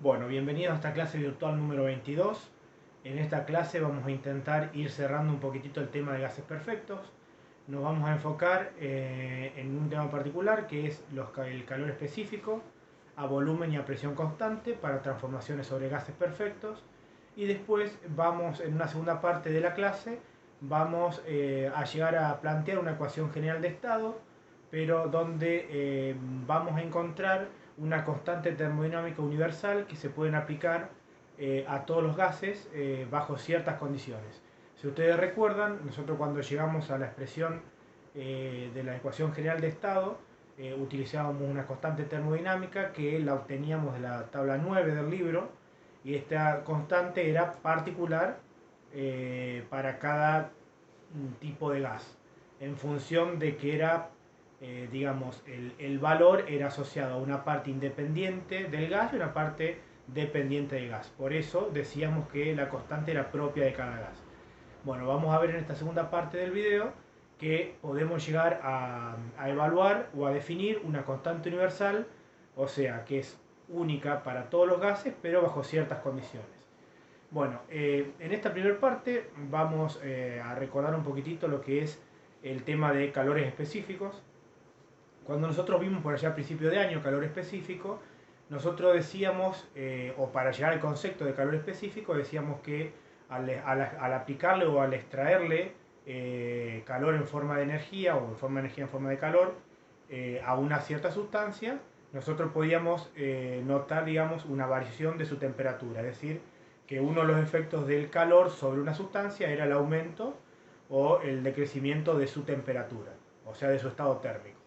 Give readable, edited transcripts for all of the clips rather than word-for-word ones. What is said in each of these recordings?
Bueno, bienvenidos a esta clase virtual número 22. En esta clase vamos a intentar ir cerrando un poquitito el tema de gases perfectos. Nos vamos a enfocar en un tema particular que es el calor específico a volumen y a presión constante para transformaciones sobre gases perfectos. Y después vamos, en una segunda parte de la clase, vamos a llegar a plantear una ecuación general de estado, pero donde vamos a encontrar una constante termodinámica universal que se pueden aplicar a todos los gases bajo ciertas condiciones. Si ustedes recuerdan, nosotros cuando llegamos a la expresión de la ecuación general de estado, utilizábamos una constante termodinámica que la obteníamos de la tabla 9 del libro, y esta constante era particular para cada tipo de gas, en función de que era digamos, el valor era asociado a una parte independiente del gas y una parte dependiente del gas. Por eso decíamos que la constante era propia de cada gas. Bueno, vamos a ver en esta segunda parte del video que podemos llegar a evaluar o a definir una constante universal, o sea, que es única para todos los gases, pero bajo ciertas condiciones. Bueno, en esta primera parte vamos a recordar un poquitito lo que es el tema de calores específicos. Cuando nosotros vimos por allá a principio de año calor específico, nosotros decíamos, o para llegar al concepto de calor específico, decíamos que al aplicarle o al extraerle calor en forma de energía o en forma de energía en forma de calor a una cierta sustancia, nosotros podíamos notar, digamos, una variación de su temperatura. Es decir, que uno de los efectos del calor sobre una sustancia era el aumento o el decrecimiento de su temperatura, o sea, de su estado térmico.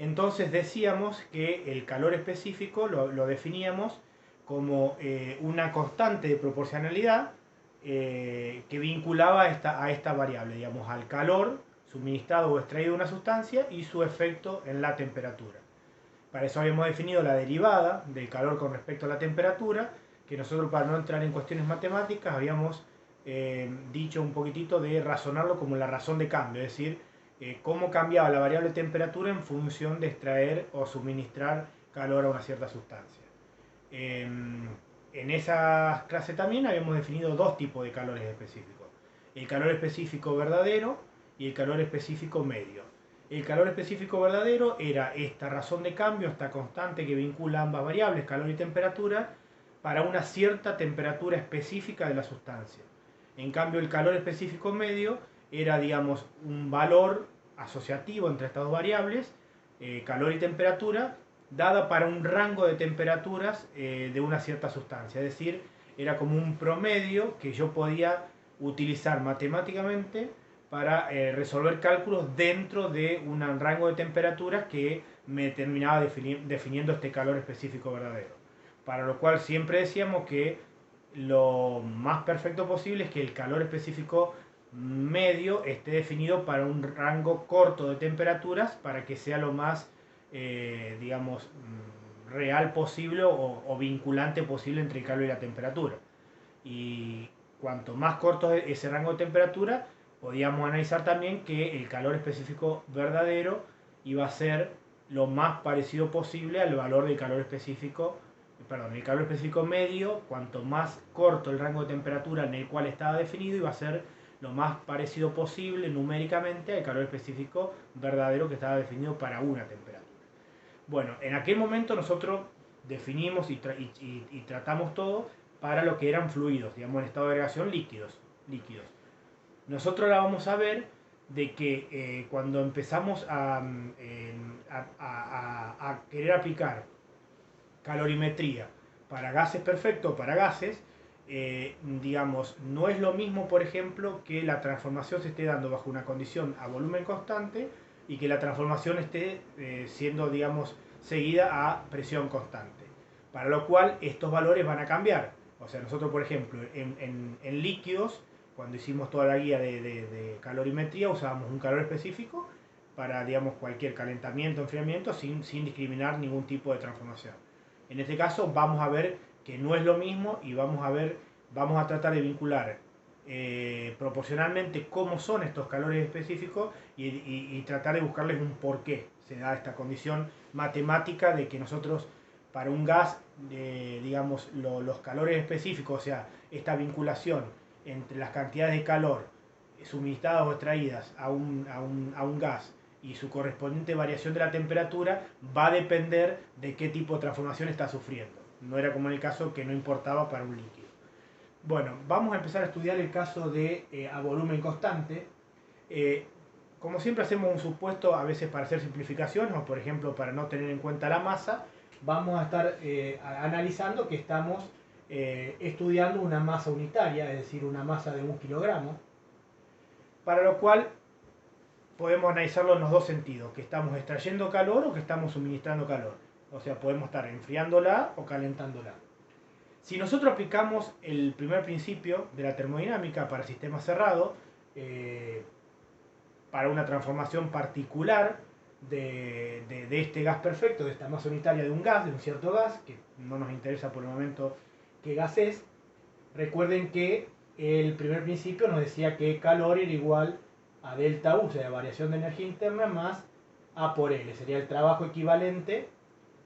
Entonces decíamos que el calor específico lo definíamos como una constante de proporcionalidad que vinculaba a esta variable, digamos, al calor suministrado o extraído de una sustancia y su efecto en la temperatura. Para eso habíamos definido la derivada del calor con respecto a la temperatura, que nosotros, para no entrar en cuestiones matemáticas, habíamos dicho un poquitito de razonarlo como la razón de cambio, es decir, cómo cambiaba la variable temperatura en función de extraer o suministrar calor a una cierta sustancia. En esa clase también habíamos definido dos tipos de calores específicos: el calor específico verdadero y el calor específico medio. El calor específico verdadero era esta razón de cambio, esta constante que vincula ambas variables, calor y temperatura, para una cierta temperatura específica de la sustancia. En cambio, el calor específico medio era, digamos, un valor asociativo entre estas dos variables, calor y temperatura, dada para un rango de temperaturas de una cierta sustancia. Es decir, era como un promedio que yo podía utilizar matemáticamente para resolver cálculos dentro de un rango de temperaturas que me terminaba definiendo este calor específico verdadero. Para lo cual siempre decíamos que lo más perfecto posible es que el calor específico medio esté definido para un rango corto de temperaturas, para que sea lo más, digamos, real posible o vinculante posible entre el calor y la temperatura. Y cuanto más corto es ese rango de temperatura, podíamos analizar también que el calor específico verdadero iba a ser lo más parecido posible al valor del calor específico, perdón, el calor específico medio. Cuanto más corto el rango de temperatura en el cual estaba definido, iba a ser lo más parecido posible numéricamente al calor específico verdadero que estaba definido para una temperatura. Bueno, en aquel momento nosotros definimos y tratamos todo para lo que eran fluidos, digamos, en estado de agregación líquidos. Nosotros ahora vamos a ver de que cuando empezamos a querer aplicar calorimetría para gases perfectos, para gases, digamos, no es lo mismo, por ejemplo, que la transformación se esté dando bajo una condición a volumen constante y que la transformación esté siendo, digamos, seguida a presión constante. Para lo cual estos valores van a cambiar. O sea, nosotros, por ejemplo, en líquidos, cuando hicimos toda la guía de calorimetría, usábamos un calor específico para, digamos, cualquier calentamiento, enfriamiento, sin discriminar ningún tipo de transformación. En este caso vamos a ver que no es lo mismo y vamos a tratar de vincular proporcionalmente cómo son estos calores específicos y tratar de buscarles un porqué se da esta condición matemática de que nosotros para un gas, digamos, los calores específicos, o sea, esta vinculación entre las cantidades de calor suministradas o extraídas a un gas y su correspondiente variación de la temperatura va a depender de qué tipo de transformación está sufriendo. No era como en el caso que no importaba para un líquido. Bueno, vamos a empezar a estudiar el caso de a volumen constante. Como siempre hacemos un supuesto, a veces para hacer simplificaciones o por ejemplo para no tener en cuenta la masa, vamos a estar analizando que estamos estudiando una masa unitaria, es decir, una masa de 1 kilogramo, para lo cual podemos analizarlo en los dos sentidos, que estamos extrayendo calor o que estamos suministrando calor. O sea, podemos estar enfriándola o calentándola. Si nosotros aplicamos el primer principio de la termodinámica para sistemas cerrados, para una transformación particular de este gas perfecto, de esta masa unitaria de un gas, de un cierto gas, que no nos interesa por el momento qué gas es, recuerden que el primer principio nos decía que calor era igual a delta U, o sea, la variación de energía interna más A por L, sería el trabajo equivalente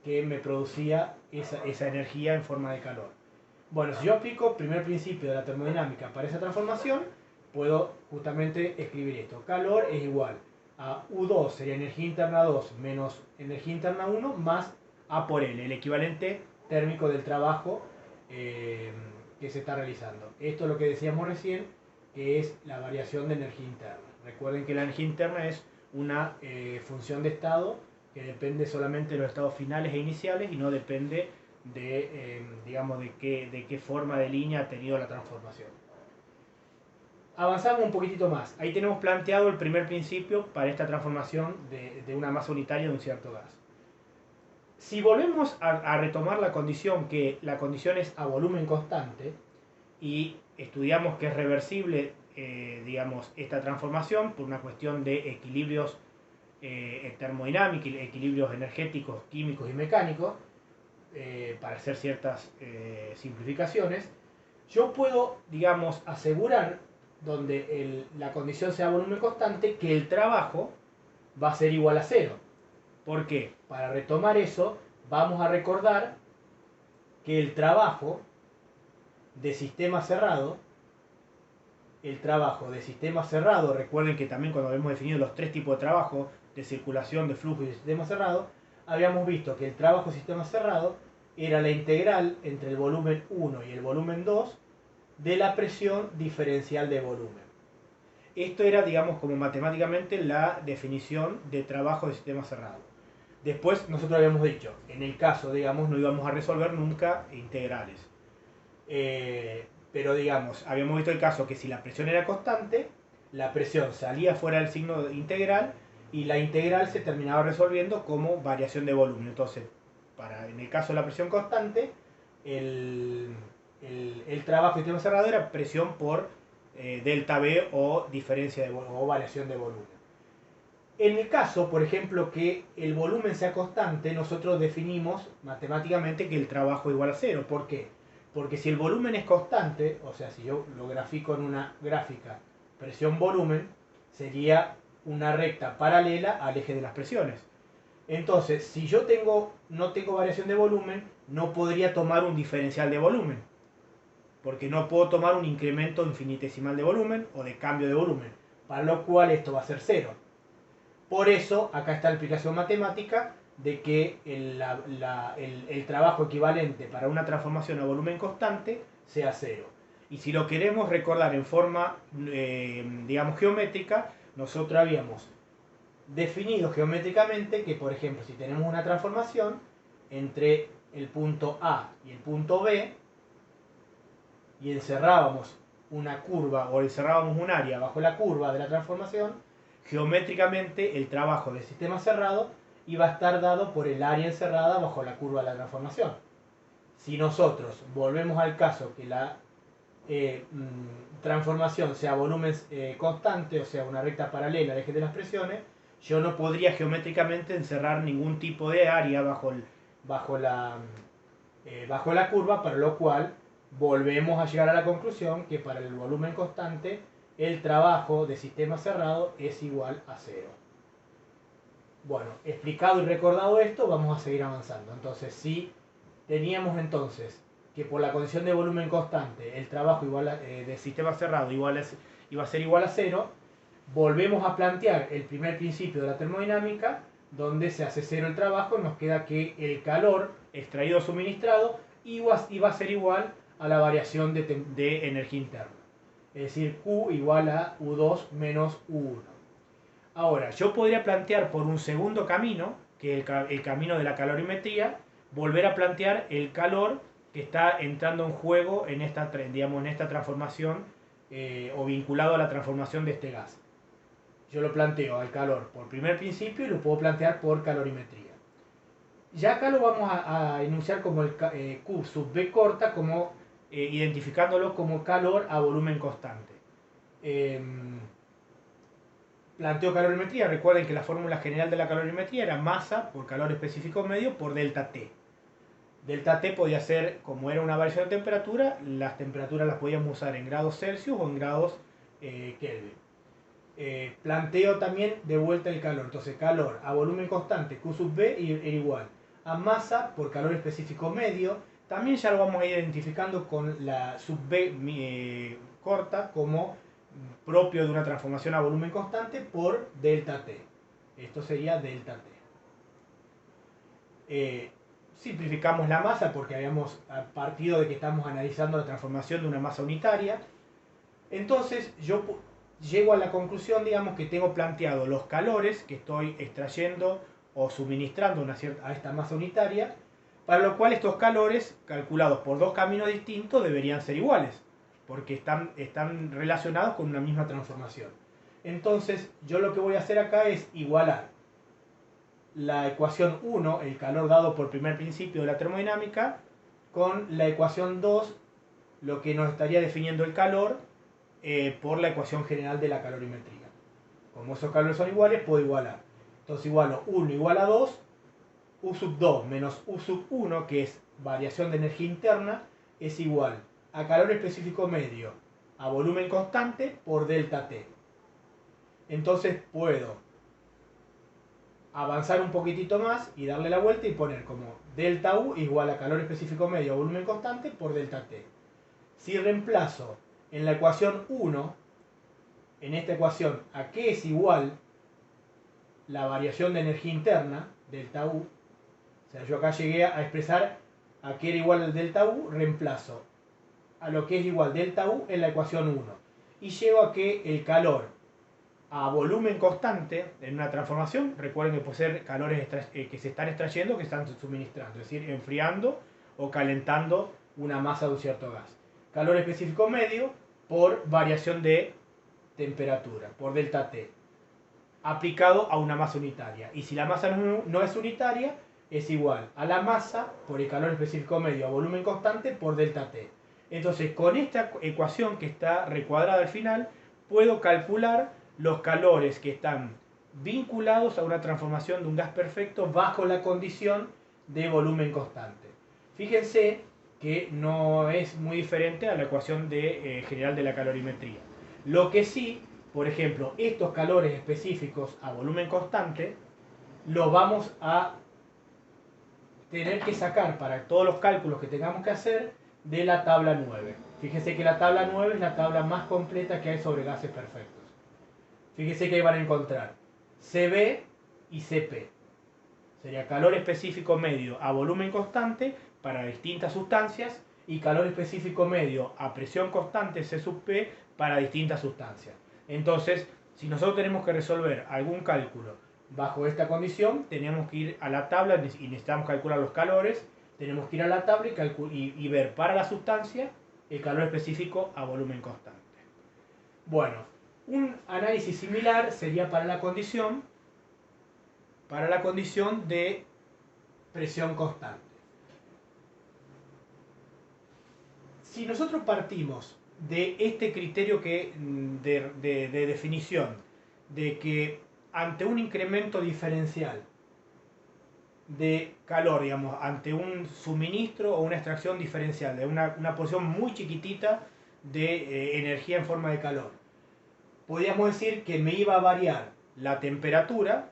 que me producía esa energía en forma de calor. Bueno, si yo aplico el primer principio de la termodinámica para esa transformación, puedo justamente escribir esto. Calor es igual a U2, sería energía interna 2 menos energía interna 1 más A por L, el equivalente térmico del trabajo que se está realizando. Esto es lo que decíamos recién, que es la variación de energía interna. Recuerden que la energía interna es una función de estado que depende solamente de los estados finales e iniciales y no depende de, digamos, de qué forma de línea ha tenido la transformación. Avanzamos un poquitito más. Ahí tenemos planteado el primer principio para esta transformación de una masa unitaria de un cierto gas. Si volvemos a retomar la condición, que la condición es a volumen constante, y estudiamos que es reversible, digamos, esta transformación por una cuestión de equilibrios termodinámicos, equilibrios energéticos, químicos y mecánicos, para hacer ciertas simplificaciones, yo puedo, digamos, asegurar, donde la condición sea volumen constante, que el trabajo va a ser igual a cero. ¿Por qué? Para retomar eso, vamos a recordar que el trabajo de sistema cerrado, recuerden que también cuando hemos definido los tres tipos de trabajo, de circulación, de flujo y de sistema cerrado, habíamos visto que el trabajo de sistema cerrado era la integral entre el volumen 1 y el volumen 2 de la presión diferencial de volumen. Esto era, digamos, como matemáticamente la definición de trabajo de sistema cerrado. Después nosotros habíamos dicho, en el caso, digamos, no íbamos a resolver nunca integrales. Pero, digamos, habíamos visto el caso que si la presión era constante, la presión salía fuera del signo integral y la integral se terminaba resolviendo como variación de volumen. Entonces, en el caso de la presión constante, el trabajo de sistema cerrado era presión por delta B o diferencia de o variación de volumen. En el caso, por ejemplo, que el volumen sea constante, nosotros definimos matemáticamente que el trabajo es igual a cero. ¿Por qué? Porque si el volumen es constante, o sea, si yo lo grafico en una gráfica presión-volumen, sería una recta paralela al eje de las presiones. Entonces, si yo no tengo variación de volumen, no podría tomar un diferencial de volumen, porque no puedo tomar un incremento infinitesimal de volumen o de cambio de volumen, para lo cual esto va a ser cero. Por eso, acá está la explicación matemática de que el trabajo equivalente para una transformación a volumen constante sea cero. Y si lo queremos recordar en forma, digamos, geométrica, nosotros habíamos definido geométricamente que, por ejemplo, si tenemos una transformación entre el punto A y el punto B, y encerrábamos una curva o encerrábamos un área bajo la curva de la transformación, geométricamente el trabajo del sistema cerrado iba a estar dado por el área encerrada bajo la curva de la transformación. Si nosotros volvemos al caso que la transformación sea volumen constante, o sea, una recta paralela al eje de las presiones, yo no podría geométricamente encerrar ningún tipo de área bajo la curva, para lo cual volvemos a llegar a la conclusión que para el volumen constante el trabajo de sistema cerrado es igual a cero. Bueno, explicado y recordado esto, vamos a seguir avanzando. Entonces, si teníamos entonces que por la condición de volumen constante el trabajo del sistema cerrado iba a ser igual a cero, volvemos a plantear el primer principio de la termodinámica, donde se hace cero el trabajo, nos queda que el calor extraído o suministrado iba a ser igual a la variación de energía interna. Es decir, Q igual a U2 menos U1. Ahora, yo podría plantear por un segundo camino, que es el camino de la calorimetría, volver a plantear el calor que está entrando en juego en esta, digamos, en esta transformación o vinculado a la transformación de este gas. Yo lo planteo al calor por primer principio y lo puedo plantear por calorimetría. Ya acá lo vamos a enunciar como el Q sub B corta, como, identificándolo como calor a volumen constante. Planteo calorimetría, recuerden que la fórmula general de la calorimetría era masa por calor específico medio por delta T. Delta T podía ser, como era una variación de temperatura, las temperaturas las podíamos usar en grados Celsius o en grados Kelvin. Planteo también de vuelta el calor, entonces calor a volumen constante Q sub B era igual a masa por calor específico medio. También ya lo vamos a ir identificando con la sub B corta como propio de una transformación a volumen constante por delta T. Esto sería delta T. Simplificamos la masa porque habíamos partido de que estamos analizando la transformación de una masa unitaria. Entonces yo llego a la conclusión, digamos, que tengo planteado los calores que estoy extrayendo o suministrando a esta masa unitaria, para lo cual estos calores, calculados por dos caminos distintos, deberían ser iguales, porque están relacionados con una misma transformación. Entonces, yo lo que voy a hacer acá es igualar la ecuación 1, el calor dado por primer principio de la termodinámica, con la ecuación 2, lo que nos estaría definiendo el calor, por la ecuación general de la calorimetría. Como esos calores son iguales, puedo igualar. Entonces igualo 1 igual a 2, U sub 2 menos U sub 1, que es variación de energía interna, es igual a calor específico medio a volumen constante por delta T. Entonces puedo avanzar un poquitito más y darle la vuelta y poner como delta U igual a calor específico medio a volumen constante por delta T. Si reemplazo en la ecuación 1, en esta ecuación, a qué es igual la variación de energía interna, delta U, o sea, yo acá llegué a expresar a qué era igual el delta U, reemplazo a lo que es igual delta U en la ecuación 1. Y llego a que el calor a volumen constante en una transformación, recuerden que puede ser calores que se están extrayendo, que están suministrando, es decir, enfriando o calentando una masa de un cierto gas. Calor específico medio por variación de temperatura, por delta T, aplicado a una masa unitaria. Y si la masa no es unitaria, es igual a la masa por el calor específico medio a volumen constante por delta T. Entonces, con esta ecuación que está recuadrada al final, puedo calcular los calores que están vinculados a una transformación de un gas perfecto bajo la condición de volumen constante. Fíjense que no es muy diferente a la ecuación general de la calorimetría. Lo que sí, por ejemplo, estos calores específicos a volumen constante los vamos a tener que sacar para todos los cálculos que tengamos que hacer de la tabla 9. Fíjense que la tabla 9 es la tabla más completa que hay sobre gases perfectos. Fíjense que ahí van a encontrar CB y CP. Sería calor específico medio a volumen constante para distintas sustancias y calor específico medio a presión constante C sub P para distintas sustancias. Entonces, si nosotros tenemos que resolver algún cálculo bajo esta condición, tenemos que ir a la tabla y necesitamos calcular los calores, tenemos que ir a la tabla y ver para la sustancia el calor específico a volumen constante. Bueno, un análisis similar sería para la condición de presión constante. Si nosotros partimos de este criterio de definición, de que ante un incremento diferencial de calor, digamos, ante un suministro o una extracción diferencial de una porción muy chiquitita de energía en forma de calor, podríamos decir que me iba a variar la temperatura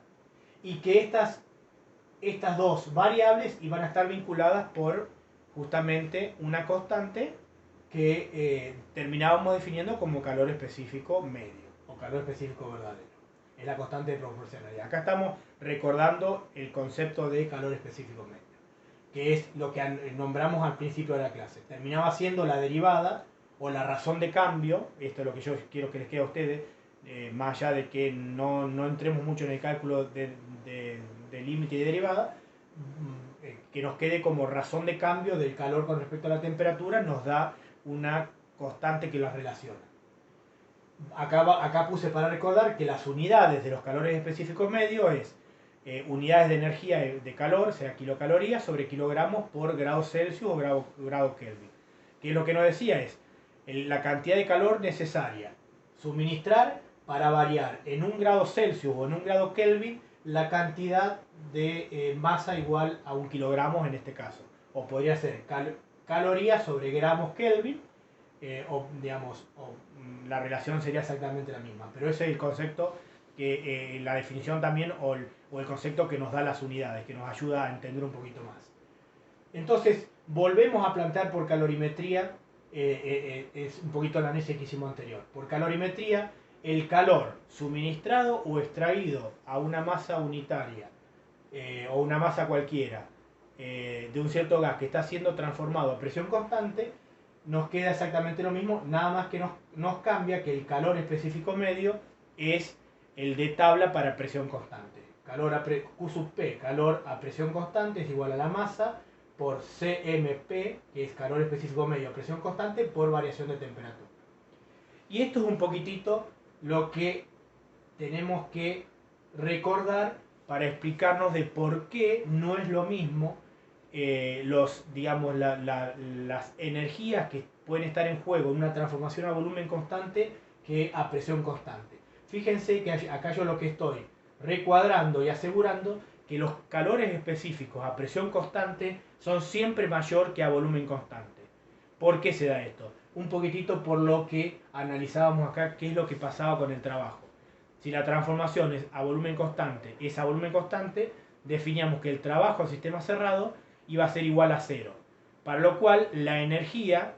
y que estas dos variables iban a estar vinculadas por justamente una constante que terminábamos definiendo como calor específico medio o calor específico verdadero. Es la constante de proporcionalidad. Acá estamos recordando el concepto de calor específico medio, que es lo que nombramos al principio de la clase. Terminaba siendo la derivada o la razón de cambio, esto es lo que yo quiero que les quede a ustedes, más allá de que no entremos mucho en el cálculo de límite y de derivada, que nos quede como razón de cambio del calor con respecto a la temperatura, nos da una constante que las relaciona. Acá puse para recordar que las unidades de los calores específicos medios es unidades de energía de calor, sea kilocalorías, sobre kilogramos por grado Celsius o grado Kelvin. Que es lo que nos decía es la cantidad de calor necesaria suministrar para variar en un grado Celsius o en un grado Kelvin la cantidad de masa igual a 1 kilogramo en este caso. O podría ser calorías sobre gramos Kelvin, la relación sería exactamente la misma. Pero ese es el concepto, la definición también o el concepto que nos da las unidades, que nos ayuda a entender un poquito más. Entonces, volvemos a plantear por calorimetría, es un poquito la análisis que hicimos anterior. Por calorimetría, el calor suministrado o extraído a una masa unitaria o una masa cualquiera de un cierto gas que está siendo transformado a presión constante, nos queda exactamente lo mismo, nada más que nos cambia que el calor específico medio es el de tabla para presión constante. Q sub P, calor a presión constante, es igual a la masa por CMP, que es calor específico medio a presión constante, por variación de temperatura. Y esto es un poquitito lo que tenemos que recordar para explicarnos de por qué no es lo mismo las energías que pueden estar en juego en una transformación a volumen constante que a presión constante. Fíjense que acá yo lo que estoy recuadrando y asegurando que los calores específicos a presión constante son siempre mayor que a volumen constante. ¿Por qué se da esto? Un poquitito por lo que analizábamos acá, qué es lo que pasaba con el trabajo. Si la transformación es a volumen constante, definíamos que el trabajo al sistema cerrado iba a ser igual a cero. Para lo cual la energía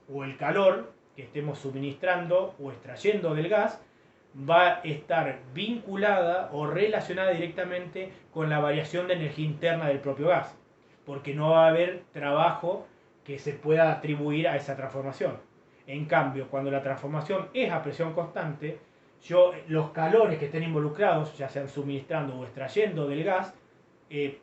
o el calor que estemos suministrando o extrayendo del gas va a estar vinculada o relacionada directamente con la variación de energía interna del propio gas, porque no va a haber trabajo que se pueda atribuir a esa transformación. En cambio, cuando la transformación es a presión constante, los calores que estén involucrados, ya sean suministrando o extrayendo del gas,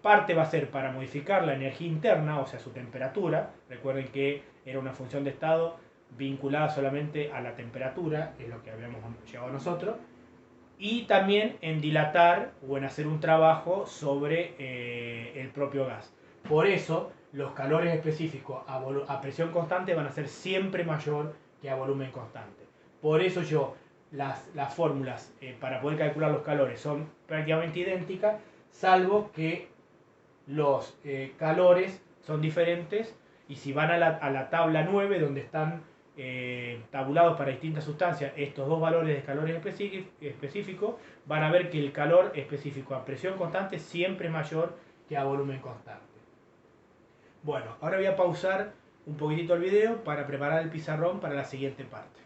parte va a ser para modificar la energía interna, o sea, su temperatura. Recuerden que era una función de estado vinculada solamente a la temperatura, que es lo que habíamos llegado nosotros, y también en dilatar o en hacer un trabajo sobre el propio gas. Por eso, los calores específicos a presión constante van a ser siempre mayor que a volumen constante. Por eso las fórmulas para poder calcular los calores son prácticamente idénticas, salvo que los calores son diferentes, y si van a la tabla 9, donde están tabulados para distintas sustancias estos dos valores de calores específicos, van a ver que el calor específico a presión constante siempre es mayor que a volumen constante. Bueno, ahora voy a pausar un poquitito el video para preparar el pizarrón para la siguiente parte.